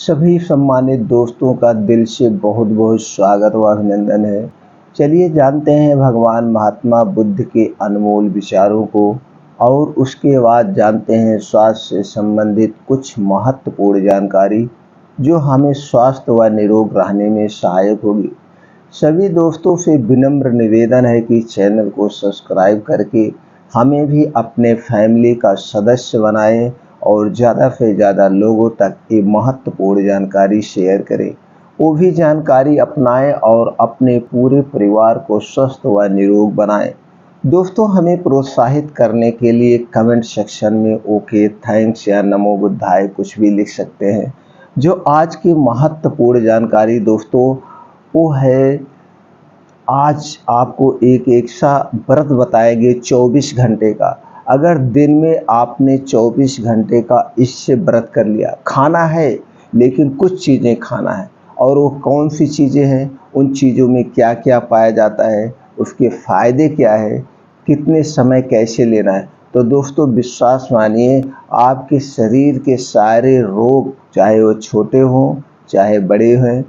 सभी सम्मानित दोस्तों का दिल से बहुत बहुत स्वागत व अभिनंदन है। चलिए जानते हैं भगवान महात्मा बुद्ध के अनमोल विचारों को और उसके बाद जानते हैं स्वास्थ्य से संबंधित कुछ महत्वपूर्ण जानकारी जो हमें स्वास्थ्य व निरोग रहने में सहायक होगी। सभी दोस्तों से विनम्र निवेदन है कि चैनल को सब्सक्राइब करके हमें भी अपने फैमिली का सदस्य बनाएं और ज़्यादा से ज़्यादा लोगों तक ये महत्वपूर्ण जानकारी शेयर करें। वो भी जानकारी अपनाएं और अपने पूरे परिवार को स्वस्थ व निरोग बनाएं। दोस्तों, हमें प्रोत्साहित करने के लिए कमेंट सेक्शन में ओके, थैंक्स या नमो बुद्धाय कुछ भी लिख सकते हैं। जो आज की महत्वपूर्ण जानकारी दोस्तों वो है, आज आपको एक ऐसा व्रत बताएंगे 24 घंटे का। अगर दिन में आपने 24 घंटे का इससे व्रत कर लिया, खाना है लेकिन कुछ चीज़ें खाना है, और वो कौन सी चीज़ें हैं, उन चीज़ों में क्या क्या पाया जाता है, उसके फ़ायदे क्या है, कितने समय कैसे लेना है, तो दोस्तों विश्वास मानिए आपके शरीर के सारे रोग, चाहे वो छोटे हों चाहे बड़े हों,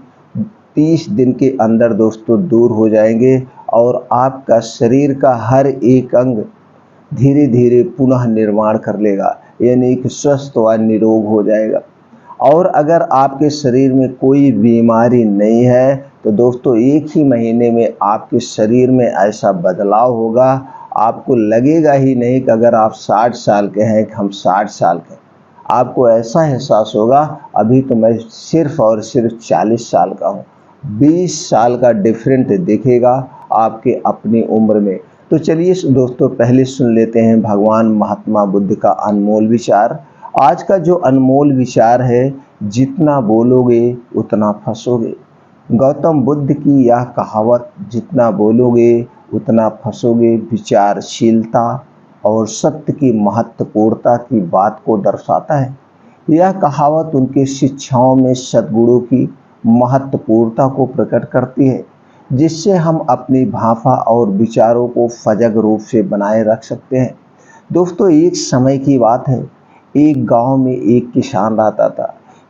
30 दिन के अंदर दोस्तों दूर हो जाएंगे और आपका शरीर का हर एक अंग धीरे धीरे पुनः निर्माण कर लेगा, यानी कि स्वस्थ व निरोग हो जाएगा। और अगर आपके शरीर में कोई बीमारी नहीं है तो दोस्तों एक ही महीने में आपके शरीर में ऐसा बदलाव होगा, आपको लगेगा ही नहीं कि अगर आप 60 साल के हैं कि हम 60 साल के हैं। आपको ऐसा एहसास होगा अभी तो मैं सिर्फ और सिर्फ 40 साल का हूँ। 20 साल का डिफरेंट दिखेगा आपके अपनी उम्र में। तो चलिए दोस्तों, पहले सुन लेते हैं भगवान महात्मा बुद्ध का अनमोल विचार। आज का जो अनमोल विचार है, जितना बोलोगे उतना फंसोगे। गौतम बुद्ध की यह कहावत, जितना बोलोगे उतना फंसोगे, विचारशीलता और सत्य की महत्वपूर्णता की बात को दर्शाता है। यह कहावत उनके शिक्षाओं में सद्गुणों की महत्वपूर्णता को प्रकट करती है, जिससे हम अपनी भाषा और विचारों को सजग रूप से बनाए रख सकते हैं। दोस्तों, एक समय की बात है, एक गांव में एक किसान रहता था।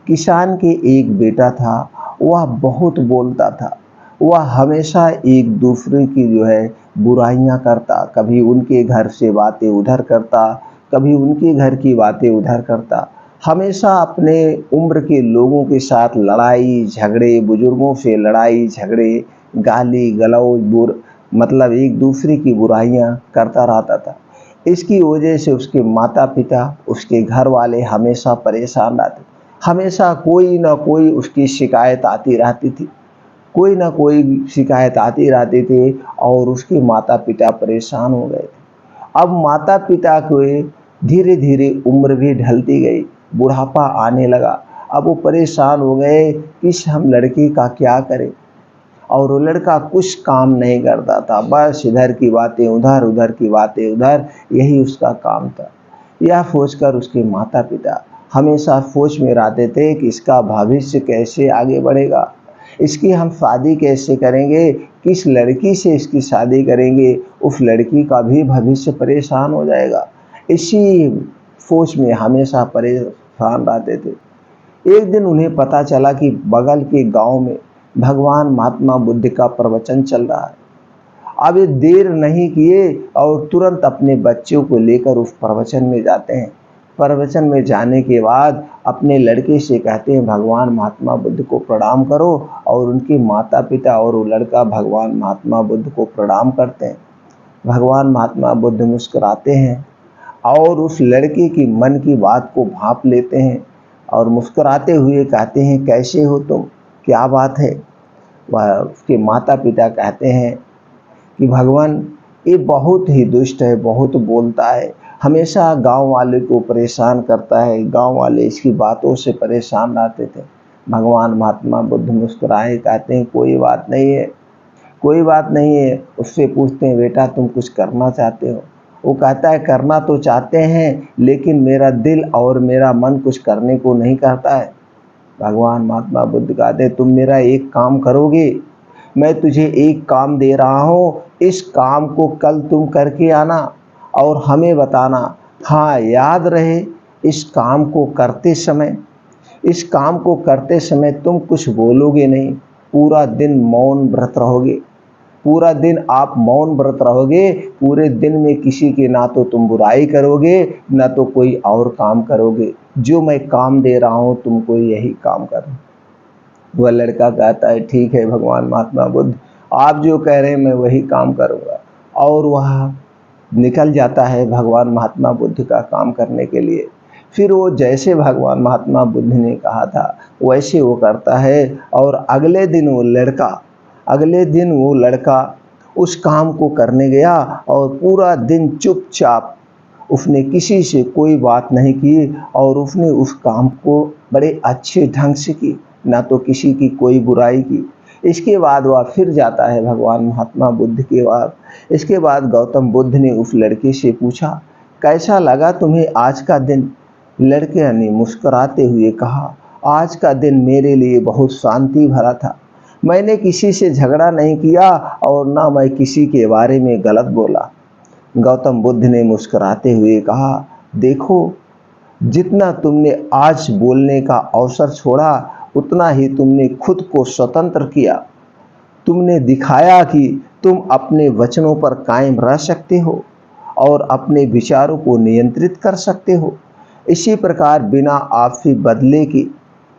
किसान के एक बेटा था, वह बहुत बोलता था। वह हमेशा एक दूसरे की बुराइयां करता, कभी उनके घर से बातें उधर करता, कभी उनके घर की बातें उधर करता। हमेशा अपने उम्र के लोगों के साथ लड़ाई झगड़े, बुजुर्गों से लड़ाई झगड़े, गाली गलौज, मतलब एक दूसरे की बुराइयां करता रहता था। इसकी वजह से उसके माता पिता, उसके घर वाले हमेशा परेशान रहते। हमेशा कोई ना कोई उसकी शिकायत आती रहती थी, कोई ना कोई शिकायत आती रहती थी और उसके माता पिता परेशान हो गए थे। अब माता पिता को धीरे धीरे उम्र भी ढलती गई, बुढ़ापा आने लगा। अब वो परेशान हो गए कि इस हम लड़के का क्या करें। और वो लड़का कुछ काम नहीं करता था, बस इधर की बातें उधर, उधर की बातें उधर, यही उसका काम था। यह सोचकर उसके माता पिता हमेशा सोच में रहते थे कि इसका भविष्य कैसे आगे बढ़ेगा, इसकी हम शादी कैसे करेंगे, किस लड़की से इसकी शादी करेंगे, उस लड़की का भी भविष्य परेशान हो जाएगा। इसी सोच में हमेशा परेशान रहते थे। एक दिन उन्हें पता चला कि बगल के गांव में भगवान महात्मा बुद्ध का प्रवचन चल रहा है। अब ये देर नहीं किए और तुरंत अपने बच्चों को लेकर उस प्रवचन में जाते हैं। प्रवचन में जाने के बाद अपने लड़के से कहते हैं भगवान महात्मा बुद्ध को प्रणाम करो, और उनके माता पिता और वो लड़का भगवान महात्मा बुद्ध को प्रणाम करते हैं। भगवान महात्मा बुद्ध मुस्कुराते हैं और उस लड़के की मन की बात को भांप लेते हैं और मुस्कुराते हुए कहते हैं कैसे हो तुम, क्या बात है। वह उसके माता पिता कहते हैं कि भगवान ये बहुत ही दुष्ट है, बहुत बोलता है, हमेशा गांव वाले को परेशान करता है, गांव वाले इसकी बातों से परेशान रहते थे। भगवान महात्मा बुद्ध मुस्कुराए, कहते हैं कोई बात नहीं है, कोई बात नहीं है। उससे पूछते हैं बेटा तुम कुछ करना चाहते हो। वो कहता है करना तो चाहते हैं लेकिन मेरा दिल और मेरा मन कुछ करने को नहीं करता है। भगवान महात्मा बुद्ध कहते हैं तुम मेरा एक काम करोगे, मैं तुझे एक काम दे रहा हूँ, इस काम को कल तुम करके आना और हमें बताना। हाँ, याद रहे इस काम को करते समय इस काम को करते समय तुम कुछ बोलोगे नहीं, पूरा दिन मौन व्रत रहोगे। पूरा दिन आप मौन व्रत रहोगे, पूरे दिन में किसी की ना तो तुम बुराई करोगे ना तो कोई और काम करोगे। जो मैं काम दे रहा हूँ तुमको यही काम करना। वह लड़का कहता है ठीक है भगवान महात्मा बुद्ध, आप जो कह रहे हैं मैं वही काम करूँगा। और वह निकल जाता है भगवान महात्मा बुद्ध का काम करने के लिए। फिर वो जैसे भगवान महात्मा बुद्ध ने कहा था वैसे वो करता है। और अगले दिन वो लड़का उस काम को करने गया और पूरा दिन चुपचाप, उसने किसी से कोई बात नहीं की और उसने उस काम को बड़े अच्छे ढंग से की, ना तो किसी की कोई बुराई की। इसके बाद वह फिर जाता है भगवान महात्मा बुद्ध के पास। इसके बाद गौतम बुद्ध ने उस लड़के से पूछा कैसा लगा तुम्हें आज का दिन? लड़के ने मुस्कुराते हुए कहा आज का दिन मेरे लिए बहुत शांति भरा था। मैंने किसी से झगड़ा नहीं किया और ना मैं किसी के बारे में गलत बोला। गौतम बुद्ध ने मुस्कुराते हुए कहा देखो, जितना तुमने आज बोलने का अवसर छोड़ा उतना ही तुमने खुद को स्वतंत्र किया। तुमने दिखाया कि तुम अपने वचनों पर कायम रह सकते हो और अपने विचारों को नियंत्रित कर सकते हो। इसी प्रकार बिना आपसी बदले की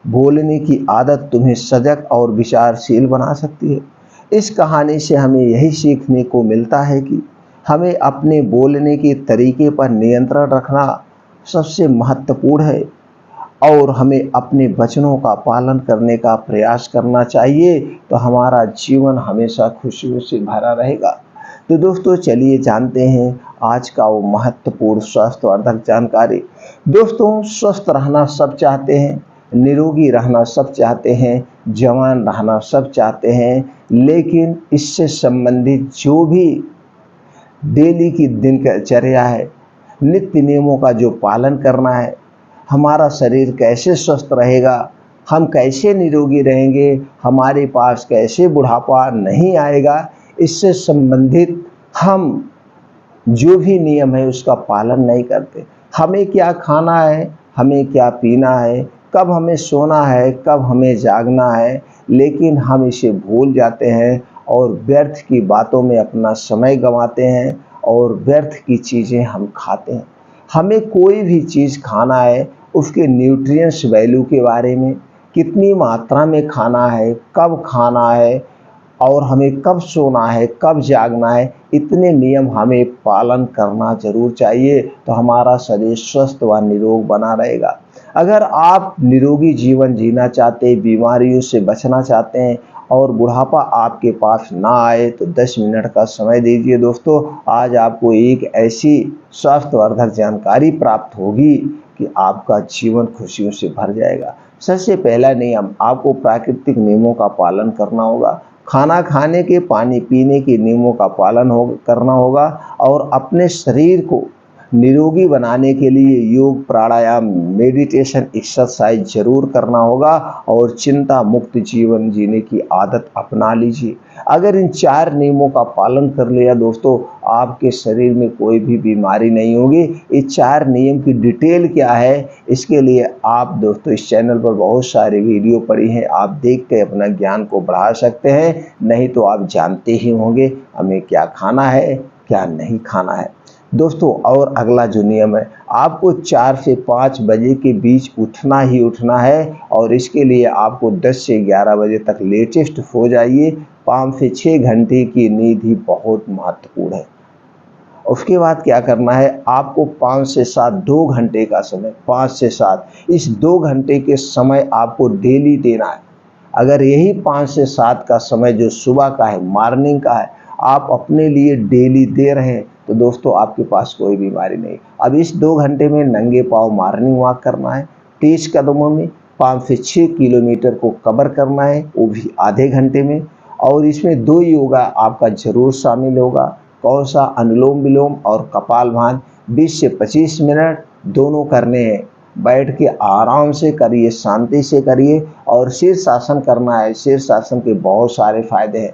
बोलने की आदत तुम्हें सजग और विचारशील बना सकती है। इस कहानी से हमें यही सीखने को मिलता है कि हमें अपने बोलने के तरीके पर नियंत्रण रखना सबसे महत्वपूर्ण है और हमें अपने वचनों का पालन करने का प्रयास करना चाहिए, तो हमारा जीवन हमेशा खुशियों से भरा रहेगा। तो दोस्तों चलिए जानते हैं आज का वो महत्वपूर्ण स्वास्थ्यवर्धक जानकारी। दोस्तों स्वस्थ रहना सब चाहते हैं, निरोगी रहना सब चाहते हैं, जवान रहना सब चाहते हैं, लेकिन इससे संबंधित जो भी डेली की दिनचर्या है, नित्य नियमों का जो पालन करना है, हमारा शरीर कैसे स्वस्थ रहेगा, हम कैसे निरोगी रहेंगे, हमारे पास कैसे बुढ़ापा नहीं आएगा, इससे संबंधित हम जो भी नियम है उसका पालन नहीं करते। हमें क्या खाना है, हमें क्या पीना है, कब हमें सोना है, कब हमें जागना है, लेकिन हम इसे भूल जाते हैं और व्यर्थ की बातों में अपना समय गंवाते हैं और व्यर्थ की चीज़ें हम खाते हैं। हमें कोई भी चीज़ खाना है उसके न्यूट्रिएंट्स वैल्यू के बारे में, कितनी मात्रा में खाना है, कब खाना है और हमें कब सोना है, कब जागना है, इतने नियम हमें पालन करना जरूर चाहिए, तो हमारा शरीर स्वस्थ व निरोग बना रहेगा। अगर आप निरोगी जीवन जीना चाहते हैं, बीमारियों से बचना चाहते हैं और बुढ़ापा आपके पास ना आए, तो 10 मिनट का समय दीजिए दोस्तों। आज आपको एक ऐसी स्वास्थ्यवर्धक जानकारी प्राप्त होगी कि आपका जीवन खुशियों से भर जाएगा। सबसे पहला नियम, आपको प्राकृतिक नियमों का पालन करना होगा। खाना खाने के, पानी पीने के नियमों का पालन करना होगा और अपने शरीर को निरोगी बनाने के लिए योग, प्राणायाम, मेडिटेशन, एक्सरसाइज जरूर करना होगा और चिंता मुक्त जीवन जीने की आदत अपना लीजिए। अगर इन 4 नियमों का पालन कर लिया दोस्तों, आपके शरीर में कोई भी बीमारी नहीं होगी। ये 4 नियम की डिटेल क्या है, इसके लिए आप दोस्तों इस चैनल पर बहुत सारे वीडियो पड़ी हैं, आप देख के अपना ज्ञान को बढ़ा सकते हैं। नहीं तो आप जानते ही होंगे हमें क्या खाना है, क्या नहीं खाना है दोस्तों। और अगला जो नियम है, आपको 4 से 5 बजे के बीच उठना ही उठना है और इसके लिए आपको 10 से 11 बजे तक लेटेस्ट सो जाइए। 5 से 6 घंटे की नींद ही बहुत महत्वपूर्ण है। उसके बाद क्या करना है, आपको 5 से 7 2 घंटे का समय, 5 से 7 इस 2 घंटे के समय आपको डेली देना है। अगर यही 5 से 7 का समय जो सुबह का है, मॉर्निंग का है, आप अपने लिए डेली दे रहे हैं, तो दोस्तों आपके पास कोई बीमारी नहीं। अब इस 2 घंटे में नंगे पाँव मॉर्निंग वॉक करना है, 30 कदमों में 5 से 6 किलोमीटर को कवर करना है, वो भी आधे घंटे में। और इसमें 2 योगा आपका जरूर शामिल होगा। कौन सा? अनुलोम विलोम और कपालभाति। 20 से 25 मिनट दोनों करने हैं। बैठ के आराम से करिए, शांति से करिए और शीर्षासन करना है। शीर्षासन के बहुत सारे फायदे हैं।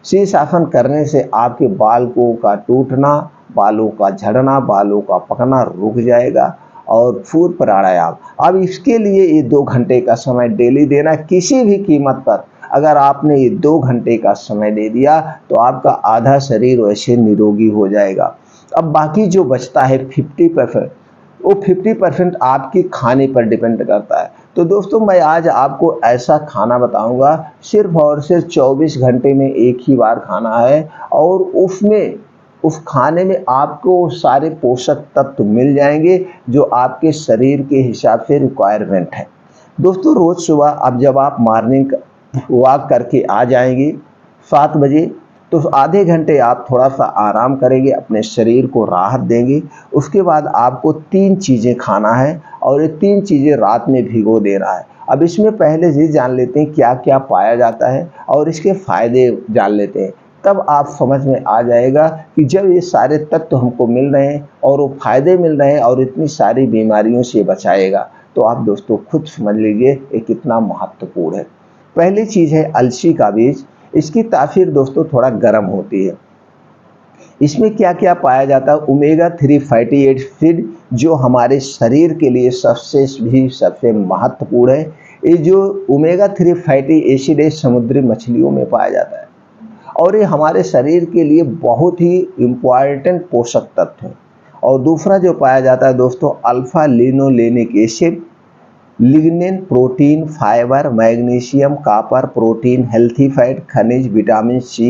शीर्षासन करने से आपके बालों का टूटना, बालों का झड़ना, बालों का पकना रुक जाएगा और फूल प्राणायाम। अब इसके लिए ये 2 घंटे का समय डेली देना किसी भी कीमत पर। अगर आपने ये 2 घंटे का समय दे दिया तो आपका आधा शरीर वैसे निरोगी हो जाएगा। अब बाकी जो बचता है 50%, वो 50% आपके खाने पर डिपेंड करता है। तो दोस्तों मैं आज आपको ऐसा खाना बताऊंगा सिर्फ और सिर्फ 24 घंटे में एक ही बार खाना है, और उसमें उस खाने में आपको सारे पोषक तत्व मिल जाएंगे जो आपके शरीर के हिसाब से रिक्वायरमेंट है। दोस्तों रोज सुबह अब जब आप मॉर्निंग वॉक करके आ जाएंगे 7 बजे, तो आधे घंटे आप थोड़ा सा आराम करेंगे, अपने शरीर को राहत देंगे। उसके बाद आपको 3 चीज़ें खाना है और ये 3 चीज़ें रात में भिगो देना है। अब इसमें पहले ये जान लेते हैं क्या क्या पाया जाता है और इसके फायदे जान लेते हैं, तब आप समझ में आ जाएगा कि जब ये सारे तत्व हमको मिल रहे हैं और वो फायदे मिल रहे हैं और इतनी सारी बीमारियों से बचाएगा, तो आप दोस्तों खुद समझ लीजिए ये कितना महत्वपूर्ण है। पहली चीज़ है अलसी का बीज। इसकी तासीर दोस्तों थोड़ा गर्म होती है। इसमें क्या क्या पाया जाता है, ओमेगा 3 फैटी एसिड जो हमारे शरीर के लिए सबसे महत्वपूर्ण है। ये जो ओमेगा 3 फैटी एसिड है समुद्री मछलियों में पाया जाता है और ये हमारे शरीर के लिए बहुत ही इम्पॉर्टेंट पोषक तत्व है। और दूसरा जो पाया जाता है दोस्तों alpha linolenic acid, lignin, protein, fibre, magnesium, copper, protein, healthy fat, खनिज, vitamin C,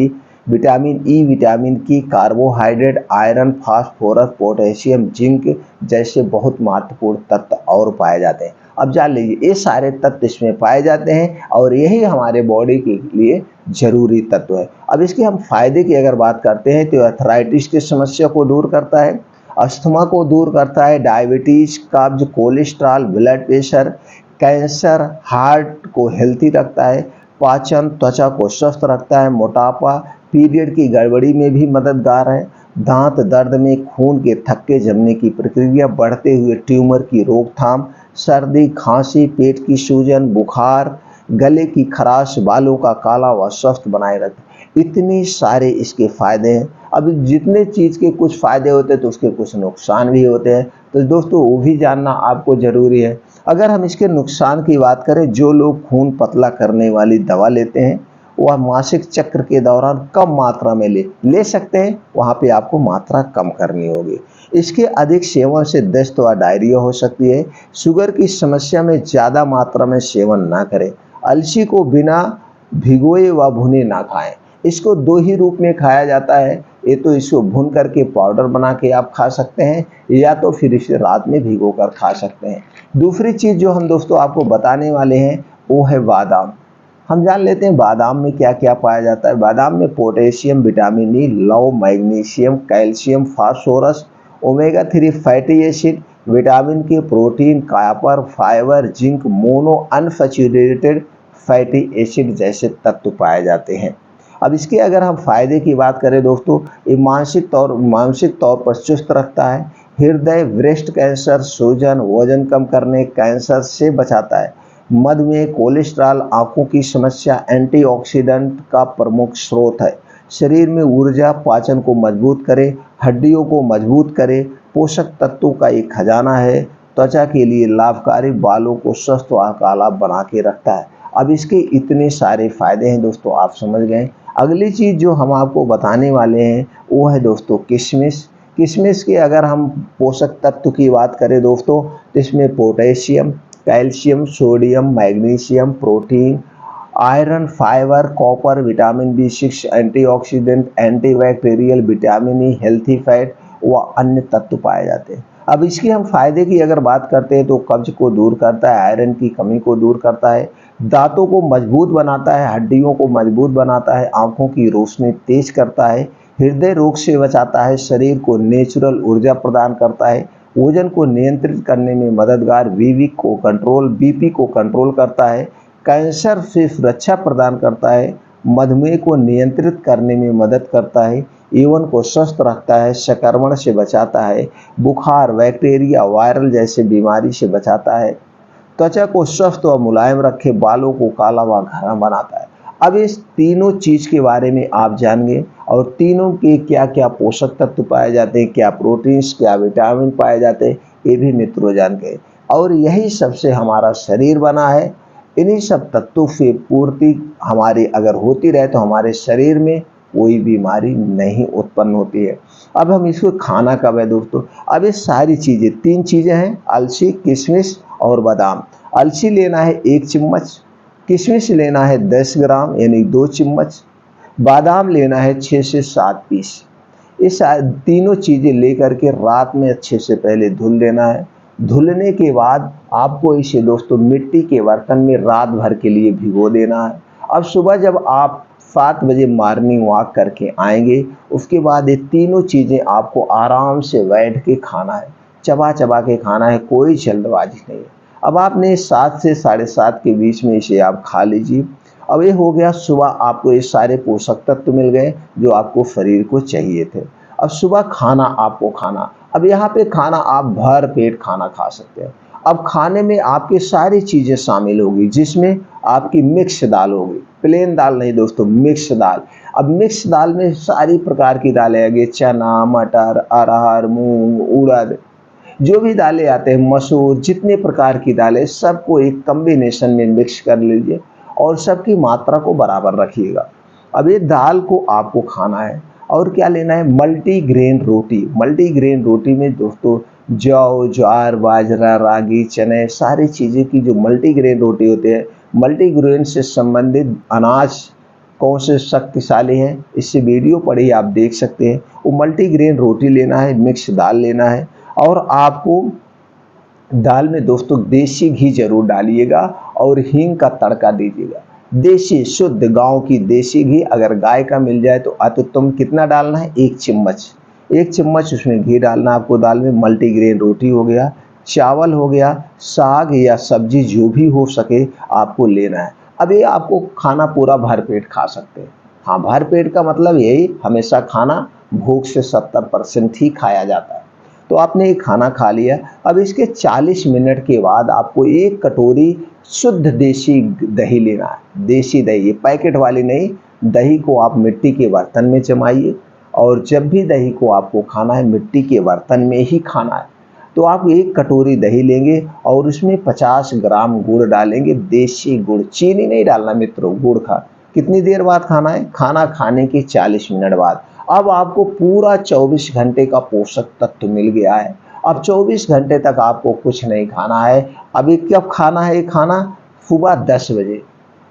vitamin E, vitamin K, carbohydrate, iron, phosphorus, potassium, zinc जैसे बहुत महत्वपूर्ण तत्व और पाए जाते हैं। अब जान लीजिए ये सारे तत्व इसमें पाए जाते हैं और यही हमारे बॉडी के लिए जरूरी तत्व है। अब इसके हम फायदे की अगर बात करते हैं तो अर्थराइटिस की समस्या को दूर करता है, अस्थमा को दूर करता है, डायबिटीज, कब्ज, cholesterol, blood pressure, cancer, heart को हेल्थी रखता है, पाचन, त्वचा को स्वस्थ रखता है, मोटापा, पीरियड की गड़बड़ी में भी मददगार है, दांत दर्द में खून के थक्के जमने की प्रक्रिया, बढ़ते हुए ट्यूमर की रोकथाम, सर्दी, खांसी, पेट की सूजन, बुखार, गले की खराश, बालों का काला व स्वस्थ बनाए रखते। इतनी सारे इसके फायदे हैं। अब जितने चीज़ के कुछ फ़ायदे होते हैं तो उसके कुछ नुकसान भी होते हैं, तो दोस्तों वो भी जानना आपको ज़रूरी है। अगर हम इसके नुकसान की बात करें, जो लोग खून पतला करने वाली दवा लेते हैं वह मासिक चक्र के दौरान कम मात्रा में ले सकते हैं, वहाँ पे आपको मात्रा कम करनी होगी। इसके अधिक सेवन से दस्त व डायरिया हो सकती है। शुगर की समस्या में ज़्यादा मात्रा में सेवन ना करें। अलसी को बिना भिगोए व भुने ना खाएं। इसको 2 ही रूप में खाया जाता है, ये तो इसको भून करके पाउडर बना के आप खा सकते हैं या तो फिर इसे रात में भिगो कर खा सकते हैं। दूसरी चीज़ जो हम दोस्तों आपको बताने वाले हैं वो है बादाम। हम जान लेते हैं बादाम में क्या क्या पाया जाता है। बादाम में पोटेशियम, विटामिन ई, लौह, magnesium, calcium, phosphorus, omega 3 fatty acid, vitamin K, protein, copper, fibre, zinc, mono unsaturated fatty acid जैसे तत्व पाए जाते हैं। अब इसके अगर हम फायदे की बात करें दोस्तों, ये मानसिक तौर पर चुस्त रखता है, हृदय, ब्रेस्ट कैंसर, सूजन, वजन कम करने, कैंसर से बचाता है, मधुमेह, कोलेस्ट्रॉल, आंखों की समस्या, एंटीऑक्सीडेंट का प्रमुख स्रोत है, शरीर में ऊर्जा, पाचन को मजबूत करे, हड्डियों को मजबूत करे, पोषक तत्वों का एक खजाना है, त्वचा के लिए लाभकारी, बालों को स्वस्थ व काला बना के रखता है। अब इसके इतने सारे फायदे हैं दोस्तों, आप समझ गए। अगली चीज़ जो हम आपको बताने वाले हैं वो है दोस्तों किशमिश। किशमिश के अगर हम पोषक तत्व की बात करें दोस्तों, तो इसमें potassium, calcium, sodium, magnesium, protein, iron, fibre, copper, vitamin B6, antioxidant, antibacterial, vitamin E, healthy fat व अन्य तत्व पाए जाते हैं। अब इसके हम फायदे की अगर बात करते हैं तो कब्ज को दूर करता है, आयरन की कमी को दूर करता है, दांतों को मजबूत बनाता है, हड्डियों को मजबूत बनाता है, आंखों की रोशनी तेज करता है, हृदय रोग से बचाता है, शरीर को नेचुरल ऊर्जा प्रदान करता है, वजन को नियंत्रित करने में मददगार, बीपी को कंट्रोल करता है, कैंसर से सुरक्षा प्रदान करता है, मधुमेह को नियंत्रित करने में मदद करता है, यौवन को स्वस्थ रखता है, संक्रमण से बचाता है, बुखार, बैक्टीरिया, वायरल जैसे बीमारी से बचाता है, त्वचा को स्वस्थ व मुलायम रखे, बालों को काला व घना बनाता है। अब इस तीनों चीज़ के बारे में आप जानेंगे और तीनों के क्या क्या पोषक तत्व पाए जाते हैं, क्या प्रोटीन्स, क्या विटामिन पाए जाते हैं, ये भी मित्रों जान गए। और यही सबसे हमारा शरीर बना है। इन्हीं सब तत्वों से पूर्ति हमारी अगर होती रहे तो हमारे शरीर में कोई बीमारी नहीं उत्पन्न होती है। अब हम इसको खाना कब है दोस्तों? अब ये सारी चीज़ें, 3 चीज़ें हैं, अलसी, किशमिश और बादाम। अलसी लेना है 1 चम्मच, किशमिश लेना है 10 ग्राम यानी 2 चम्मच, बादाम लेना है 6 से 7 पीस। इस तीनों चीज़ें लेकर के रात में अच्छे से पहले धुल लेना है। धुलने के बाद आपको इसे दोस्तों मिट्टी के बर्तन में रात भर के लिए भिगो देना है। अब सुबह जब आप 7 बजे मॉर्निंग वॉक करके आएंगे, उसके बाद ये तीनों चीज़ें आपको आराम से बैठ के खाना है, चबा चबा के खाना है, कोई जल्दबाजी नहीं है। अब आपने 7 से 7:30 के बीच में इसे आप खा लीजिए। अब ये हो गया, सुबह आपको ये सारे पोषक तत्व मिल गए जो आपको शरीर को चाहिए थे। अब सुबह खाना आपको खाना, अब यहाँ पे खाना आप भर पेट खाना खा सकते हैं। अब खाने में आपकी सारी चीज़ें शामिल होगी, जिसमें आपकी मिक्स दाल होगी, प्लेन दाल नहीं दोस्तों, मिक्स दाल। अब मिक्स दाल में सारी प्रकार की दालें आएगी, चना, मटर, अरहर, मूंग, उड़द, जो भी दालें आते हैं, मसूर, जितने प्रकार की दालें, सबको एक कॉम्बिनेशन में मिक्स कर लीजिए और सबकी मात्रा को बराबर रखिएगा। अब ये दाल को आपको खाना है। और क्या लेना है? मल्टीग्रेन रोटी। मल्टीग्रेन रोटी में दोस्तों जौ, ज्वार, बाजरा, रागी, चने, सारी चीज़ें की जो मल्टीग्रेन रोटी होते हैं, मल्टीग्रेन से संबंधित अनाज कौन से शक्तिशाली हैं, इससे वीडियो पढ़िए, आप देख सकते हैं। वो मल्टीग्रेन रोटी लेना है, मिक्स दाल लेना है। और आपको दाल में दोस्तों देसी घी जरूर डालिएगा और हींग का तड़का दीजिएगा। देसी शुद्ध गांव की देसी घी, अगर गाय का मिल जाए तो अत्युत्तम। कितना डालना है? 1 चम्मच। 1 चम्मच उसमें घी डालना आपको दाल में। मल्टीग्रेन रोटी हो गया, चावल हो गया, साग या सब्जी जो भी हो सके आपको लेना है। अब ये आपको खाना पूरा भरपेट खा सकते हैं। हाँ, भरपेट का मतलब यही, हमेशा खाना भूख से 70% ही खाया जाता है। तो आपने ये खाना खा लिया। अब इसके 40 मिनट के बाद आपको 1 कटोरी शुद्ध देसी दही लेना है। देसी दही, पैकेट वाली नहीं। दही को आप मिट्टी के बर्तन में जमाइए और जब भी दही को आपको खाना है, मिट्टी के बर्तन में ही खाना है। तो आप 1 कटोरी दही लेंगे और उसमें 50 ग्राम गुड़ डालेंगे, देसी गुड़। चीनी नहीं डालना मित्रों, गुड़ का। कितनी देर बाद खाना है? खाना खाने के 40 मिनट बाद। अब आपको पूरा 24 घंटे का पोषक तत्व मिल गया है। अब 24 घंटे तक आपको कुछ नहीं खाना है। अभी कब खाना है ये खाना? सुबह 10 बजे।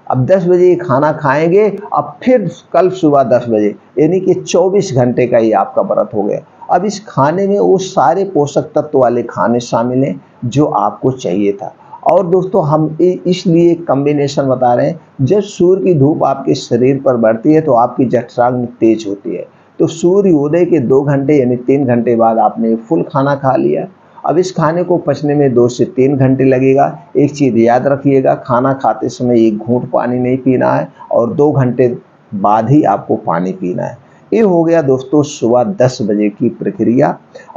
अब 10 बजे ये खाना खाएंगे, अब फिर कल सुबह 10 बजे, यानी कि 24 घंटे का ये आपका व्रत हो गया। अब इस खाने में वो सारे पोषक तत्व वाले खाने शामिल हैं जो आपको चाहिए था। और दोस्तों हम इसलिए कॉम्बिनेशन बता रहे हैं, जब सूर्य की धूप आपके शरीर पर बढ़ती है तो आपकी जठराग्नि तेज होती है। तो सूर्योदय के 2 घंटे यानी 3 घंटे बाद आपने फुल खाना खा लिया। अब इस खाने को पचने में 2 से 3 घंटे लगेगा। एक चीज़ याद रखिएगा, खाना खाते समय 1 घूंट पानी नहीं पीना है और 2 घंटे बाद ही आपको पानी पीना है। ये हो गया दोस्तों सुबह 10 बजे की प्रक्रिया।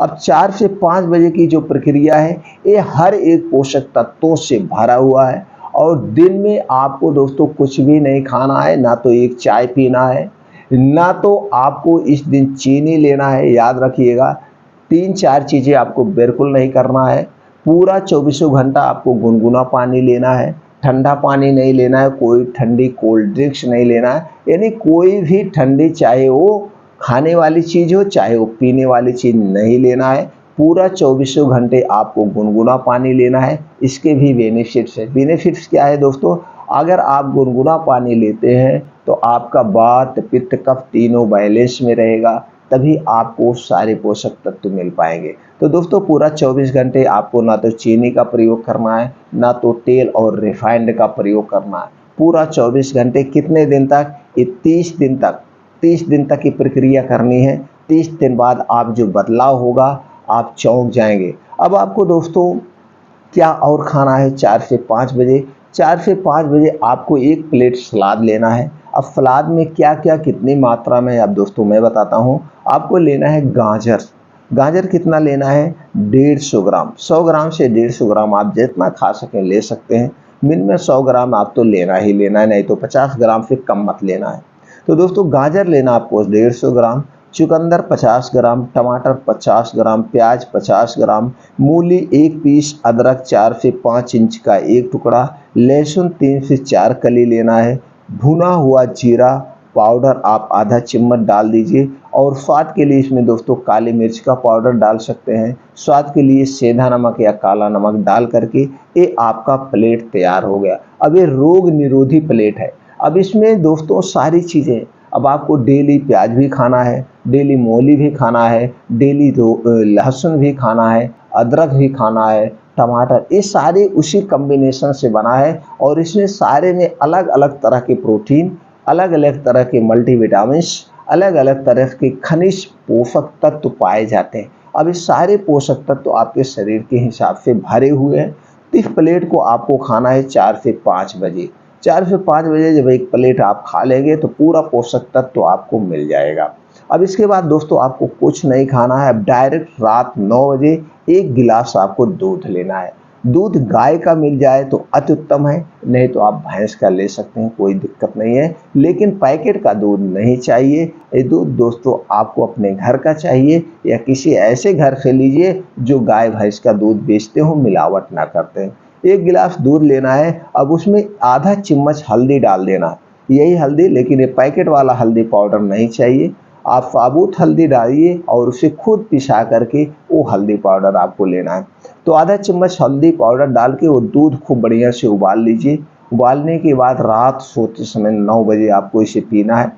अब 4 से 5 बजे की जो प्रक्रिया है, ये हर एक पोषक तत्वों से भरा हुआ है। और दिन में आपको दोस्तों कुछ भी नहीं खाना है, ना तो एक चाय पीना है, ना तो आपको इस दिन चीनी लेना है। याद रखिएगा, 3-4 चीज़ें आपको बिल्कुल नहीं करना है। पूरा 24 घंटा आपको गुनगुना पानी लेना है, ठंडा पानी नहीं लेना है, कोई ठंडी कोल्ड ड्रिंक्स नहीं लेना है। यानी कोई भी ठंडी, चाहे वो खाने वाली चीज़ हो चाहे वो पीने वाली चीज़, नहीं लेना है। पूरा 24 घंटे आपको गुनगुना पानी लेना है। इसके भी बेनिफिट्स है। बेनिफिट्स क्या है दोस्तों? अगर आप गुनगुना पानी लेते हैं तो आपका वात, पित्त, कफ तीनों बैलेंस में रहेगा, तभी आपको सारे पोषक तत्व मिल पाएंगे। तो दोस्तों पूरा 24 घंटे आपको ना तो चीनी का प्रयोग करना है, ना तो तेल और रिफाइंड का प्रयोग करना है। पूरा 24 घंटे कितने दिन तक? ये 30 दिन तक, 30 दिन तक की प्रक्रिया करनी है। 30 दिन बाद आप जो बदलाव होगा, आप चौंक जाएंगे। अब आपको दोस्तों क्या और खाना है? 4 से 5 बजे, 4 से 5 बजे आपको 1 प्लेट सलाद लेना है। अब सलाद में क्या क्या कितनी मात्रा में, अब दोस्तों मैं बताता हूँ। आपको लेना है गाजर। गाजर कितना लेना है? 150 ग्राम। 100 ग्राम से 150 ग्राम आप जितना खा सकें ले सकते हैं। मिनिमम 100 ग्राम आप तो लेना ही लेना है, नहीं तो 50 ग्राम से कम मत लेना है। तो दोस्तों गाजर लेना आपको 150 ग्राम। चुकंदर 50 ग्राम, टमाटर 50 ग्राम, प्याज 50 ग्राम, मूली 1 पीस, अदरक 4 से 5 इंच का एक टुकड़ा, लहसुन 3 से 4 कली लेना है। भुना हुआ जीरा पाउडर आप आधा चम्मच डाल दीजिए और स्वाद के लिए इसमें दोस्तों काली मिर्च का पाउडर डाल सकते हैं। स्वाद के लिए सेंधा नमक या काला नमक डाल करके ये आपका प्लेट तैयार हो गया। अब ये रोग निरोधी प्लेट है। अब इसमें दोस्तों सारी चीज़ें, अब आपको डेली प्याज भी खाना है, डेली मूली भी खाना है, डेली लहसुन भी खाना है, अदरक भी खाना है, टमाटर, ये सारे उसी कॉम्बिनेशन से बना है और इसमें सारे में अलग अलग तरह के प्रोटीन, अलग अलग तरह के मल्टीविटामिन्स, अलग अलग तरह के खनिज पोषक तत्व पाए जाते हैं। अब इस सारे पोषक तत्व आपके शरीर के हिसाब से भरे हुए हैं। तो इस प्लेट को आपको खाना है 4 से 5 बजे। 4 से 5 बजे जब एक प्लेट आप खा लेंगे तो पूरा पोषक तत्व आपको मिल जाएगा। अब इसके बाद दोस्तों आपको कुछ नहीं खाना है। अब डायरेक्ट रात 9 बजे 1 गिलास आपको दूध लेना है। दूध गाय का मिल जाए तो अति उत्तम है, नहीं तो आप भैंस का ले सकते हैं, कोई दिक्कत नहीं है। लेकिन पैकेट का दूध नहीं चाहिए। ये दूध दोस्तों आपको अपने घर का चाहिए या किसी ऐसे घर से लीजिए जो गाय भैंस का दूध बेचते हो, मिलावट ना करते हैं। 1 गिलास दूध लेना है। अब उसमें आधा चम्मच हल्दी डाल देना है, यही हल्दी, लेकिन ये पैकेट वाला हल्दी पाउडर नहीं चाहिए। आप साबुत हल्दी डालिए और उसे खुद पिसा करके वो हल्दी पाउडर आपको लेना है। तो आधा चम्मच हल्दी पाउडर डाल के वो दूध खूब बढ़िया से उबाल लीजिए। उबालने के बाद रात सोते समय 9 बजे आपको इसे पीना है।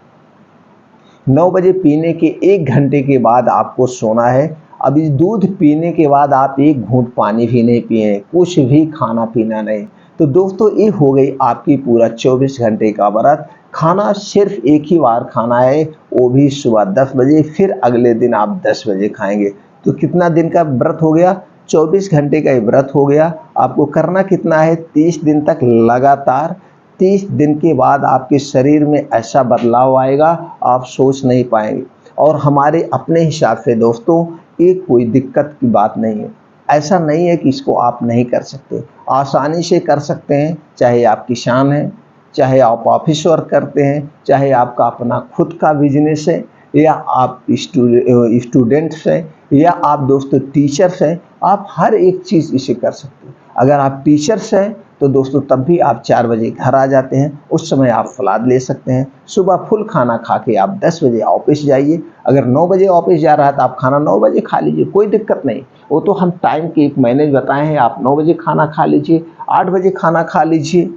9 बजे पीने के 1 घंटे के बाद आपको सोना है। अब इस दूध पीने के बाद आप एक घूंट पानी भी नहीं पिए, कुछ भी खाना पीना नहीं। तो दोस्तों ये हो गई आपकी पूरा 24 घंटे का व्रत। खाना सिर्फ एक ही बार खाना है, वो भी सुबह 10 बजे, फिर अगले दिन आप 10 बजे खाएंगे। तो कितना दिन का व्रत हो गया? 24 घंटे का व्रत हो गया। आपको करना कितना है? 30 दिन तक लगातार। 30 दिन के बाद आपके शरीर में ऐसा बदलाव आएगा आप सोच नहीं पाएंगे। और हमारे अपने हिसाब से दोस्तों ये कोई दिक्कत की बात नहीं है। ऐसा नहीं है कि इसको आप नहीं कर सकते, आसानी से कर सकते हैं। चाहे आप किसान हैं, चाहे आप ऑफिस वर्क करते हैं, चाहे आपका अपना खुद का बिजनेस है, या आप स्टूडेंट्स हैं, या आप दोस्तों टीचर्स हैं, आप हर एक चीज़ इसे कर सकते हैं। अगर आप टीचर्स हैं तो दोस्तों तब भी आप 4 बजे घर आ जाते हैं, उस समय आप सलाद ले सकते हैं। सुबह फुल खाना खा के आप 10 बजे ऑफिस जाइए। अगर 9 बजे ऑफिस जा रहा है तो आप खाना 9 बजे खा लीजिए, कोई दिक्कत नहीं। वो तो हम टाइम के एक मैनेज बताए हैं। आप 9 बजे खाना खा लीजिए, 8 बजे खाना खा लीजिए,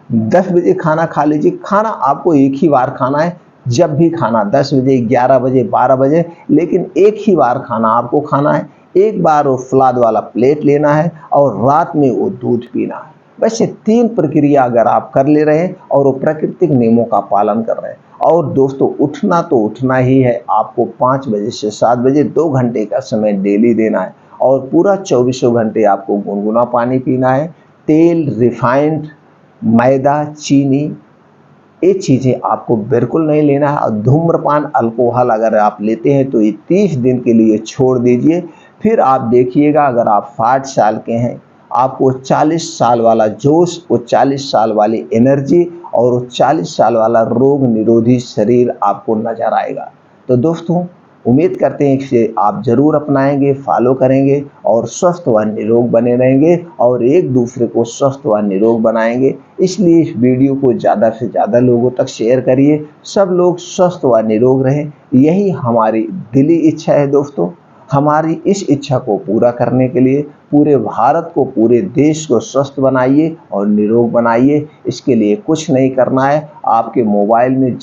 10 बजे खाना खा लीजिए। खाना आपको एक ही बार खाना है, जब भी खाना 10 बजे, 11 बजे, 12 बजे, लेकिन एक ही बार खाना आपको खाना है। एक बार वो सलाद वाला प्लेट लेना है और रात में वो दूध पीना है। बस ये 3 प्रक्रिया अगर आप कर ले रहे हैं और वो प्राकृतिक नियमों का पालन कर रहे हैं। और दोस्तों उठना तो उठना ही है। आपको 5 बजे से 7 बजे 2 घंटे का समय डेली देना है और पूरा 24 घंटे आपको गुनगुना पानी पीना है। तेल, रिफाइंड, मैदा, चीनी, ये चीज़ें आपको बिल्कुल नहीं लेना है। और धूम्रपान, अल्कोहल अगर आप लेते हैं तो ये 30 दिन के लिए छोड़ दीजिए। फिर आप देखिएगा, अगर आप 60 साल के हैं, आपको 40 साल वाला जोश, वो 40 साल वाली एनर्जी और वो 40 साल वाला रोग निरोधी शरीर आपको नजर आएगा। तो दोस्तों उम्मीद करते हैं कि आप ज़रूर अपनाएंगे, फॉलो करेंगे और स्वस्थ व निरोग बने रहेंगे और एक दूसरे को स्वस्थ व निरोग बनाएंगे। इसलिए इस वीडियो को ज़्यादा से ज़्यादा लोगों तक शेयर करिए, सब लोग स्वस्थ व निरोग रहें। यही हमारी दिली इच्छा है दोस्तों। हमारी इस इच्छा को पूरा करने के लिए पूरे भारत को, पूरे देश को स्वस्थ बनाइए और निरोग बनाइए। इसके लिए कुछ नहीं करना है। आपके मोबाइल में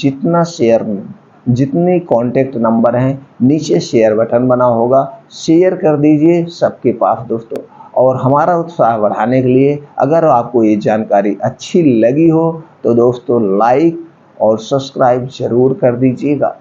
जितने कॉन्टैक्ट नंबर हैं, नीचे शेयर बटन बना होगा, शेयर कर दीजिए सबके पास दोस्तों। और हमारा उत्साह बढ़ाने के लिए अगर आपको ये जानकारी अच्छी लगी हो तो दोस्तों लाइक और सब्सक्राइब ज़रूर कर दीजिएगा।